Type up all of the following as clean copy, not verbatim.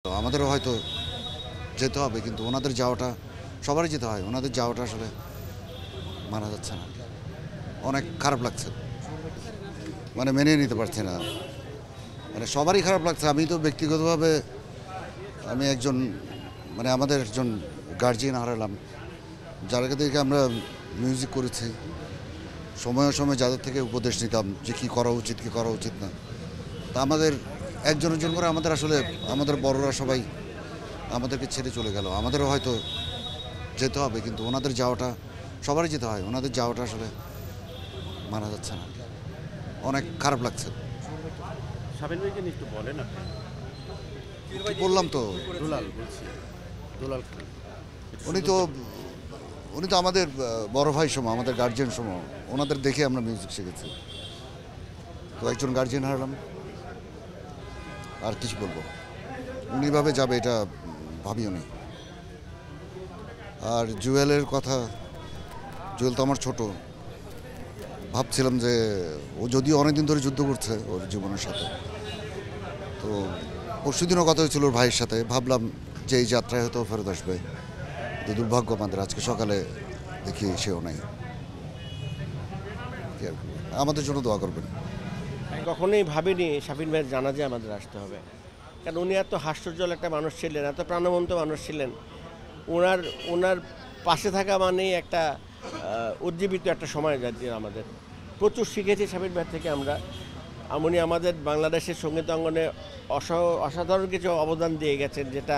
তো আমাদেরও হয়তো যেতে হবে, কিন্তু ওনাদের যাওয়াটা সবারই যেতে হয়, ওনাদের যাওয়াটা আসলে মানা যাচ্ছে না। অনেক খারাপ লাগছে, মানে মেনে নিতে পারছি না, মানে সবারই খারাপ লাগছে। আমি তো ব্যক্তিগতভাবে আমি একজন, মানে আমাদের একজন গার্জিয়ান হারালাম, যার থেকে আমরা মিউজিক করেছি, সময়ে সময়ে যাদের থেকে উপদেশ নিতাম যে কী করা উচিত কী করা উচিত না। তা আমাদের একজন একজন করে আমাদের আসলে আমাদের বড়রা সবাই আমাদেরকে ছেড়ে চলে গেল। আমাদেরও হয়তো যেতে হবে, কিন্তু ওনাদের যাওয়াটা সবারই যেতে হয়, ওনাদের যাওয়াটা আসলে মানা যাচ্ছে না। অনেক খারাপ লাগছে। সাবিন ভাইকে নিয়ে একটু বলেন আপনি। কি বললাম তো, দুলাল বলছি, দুলাল খান। উনি তো আমাদের বড় ভাই সময়, আমাদের গার্জিয়ান সময়, ওনাদের দেখে আমরা মিউজিক শিখেছি। তো একজন গার্জিয়ান হারালাম, আর কিছু বলবো, উনিভাবে যাবে এটা ভাবিও নি। আর জুয়েলের কথা, জুয়েল তো আমার ছোট, ভাবছিলাম যে ও যদিও অনেকদিন ধরে যুদ্ধ করছে ওর জীবনের সাথে, তো পরশুদিনও কথা হয়েছিল ওর ভাইয়ের সাথে, ভাবলাম যে এই যাত্রায় হয়তো ফেরত আসবে, কিন্তু দুর্ভাগ্য আমাদের আজকে সকালে দেখি সেও নাই। কি আর করবো? আমাদের জন্য দোয়া করবেন। আমি কখনোই ভাবিনি সাবিন ভাইয়ের জানাজে আমাদের আসতে হবে, কারণ উনি এত হাস্যজ্জ্বল একটা মানুষ ছিলেন, এত প্রাণবন্ত মানুষ ছিলেন। ওনার ওনার পাশে থাকা মানেই একটা উজ্জীবিত একটা সময় যাচ্ছে। আমাদের প্রচুর শিখেছি সাবিন ভাইয়ের থেকে আমরা। উনি আমাদের বাংলাদেশের সঙ্গীত অঙ্গনে অসাধারণ কিছু অবদান দিয়ে গেছেন, যেটা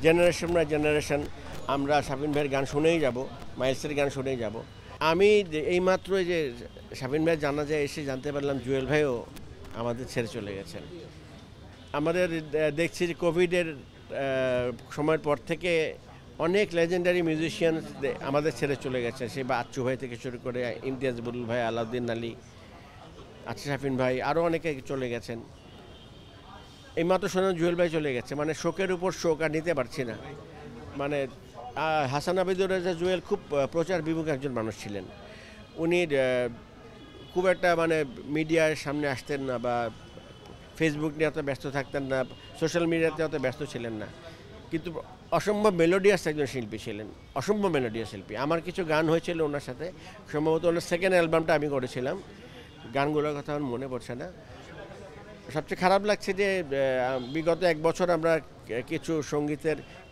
জেনারেশন বাই জেনারেশন আমরা সাবিন ভাইয়ের গান শুনেই যাব, মাইলসের গান শুনেই যাব। আমি এইমাত্র যে সাবিন ভাই জানাজায় এসে জানতে পারলাম জুয়েল ভাইও আমাদের ছেড়ে চলে গেছেন। আমাদের দেখছি যে কোভিডের সময়ের পর থেকে অনেক লেজেন্ডারি মিউজিশিয়ান আমাদের ছেড়ে চলে গেছে। সেই বাচ্চু ভাই থেকে শুরু করে ইমতিয়াজ বুলুল ভাই, আলাউদ্দিন আলী, সাফিন ভাই, আরও অনেকে চলে গেছেন। এইমাত্র শুনলাম জুয়েল ভাই চলে গেছে, মানে শোকের উপর শোক আর নিতে পারছি না। মানে হাসান আবিদুর রাজা জুয়েল খুব প্রচার বিমুখ একজন মানুষ ছিলেন। উনি খুব একটা মানে মিডিয়ার সামনে আসতেন না, বা ফেসবুক নিয়ে অত ব্যস্ত থাকতেন না, সোশ্যাল মিডিয়াতে অত ব্যস্ত ছিলেন না, কিন্তু অসম্ভব মেলোডিয়াস একজন শিল্পী ছিলেন, অসম্ভব মেলোডিয়াস শিল্পী। আমার কিছু গান হয়েছিল ওনার সাথে, সম্ভবত ওনার সেকেন্ড অ্যালবামটা আমি করেছিলাম, গানগুলোর কথা আমার মনে পড়ছে না। সবচেয়ে খারাপ লাগছে যে বিগত এক বছর আমরা কিছু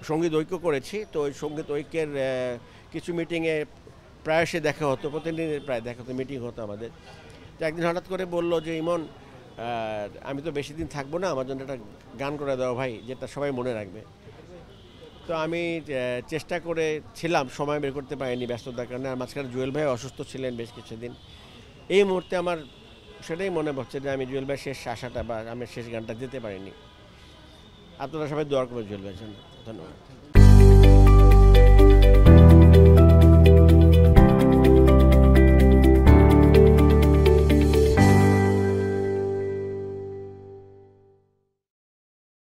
সঙ্গীত ঐক্য করেছি, তো ওই সঙ্গীত ঐক্যের কিছু মিটিংয়ে প্রায়শই দেখা হতো, প্রতিদিন প্রায় দেখা হতো, মিটিং হতো আমাদের। তো একদিন হঠাৎ করে বললো যে ইমন, আমি তো বেশি দিন থাকবো না, আমার জন্য একটা গান করে দাও ভাই, যেটা সবাই মনে রাখবে। তো আমি চেষ্টা করেছিলাম, সময় বের করতে পারিনি ব্যস্ততার কারণে। আর মাঝখানে জুয়েল ভাই অসুস্থ ছিলেন বেশ কিছুদিন। এই মুহূর্তে আমার সেটাই মনে পড়ছে যে আমি জুয়েল ভাই শেষ আশাটা বা আমি শেষ গানটা দিতে পারিনি। আপনারা সবাই দোয়া করবেন জুয়েল ভাইয়ের জন্য। ধন্যবাদ।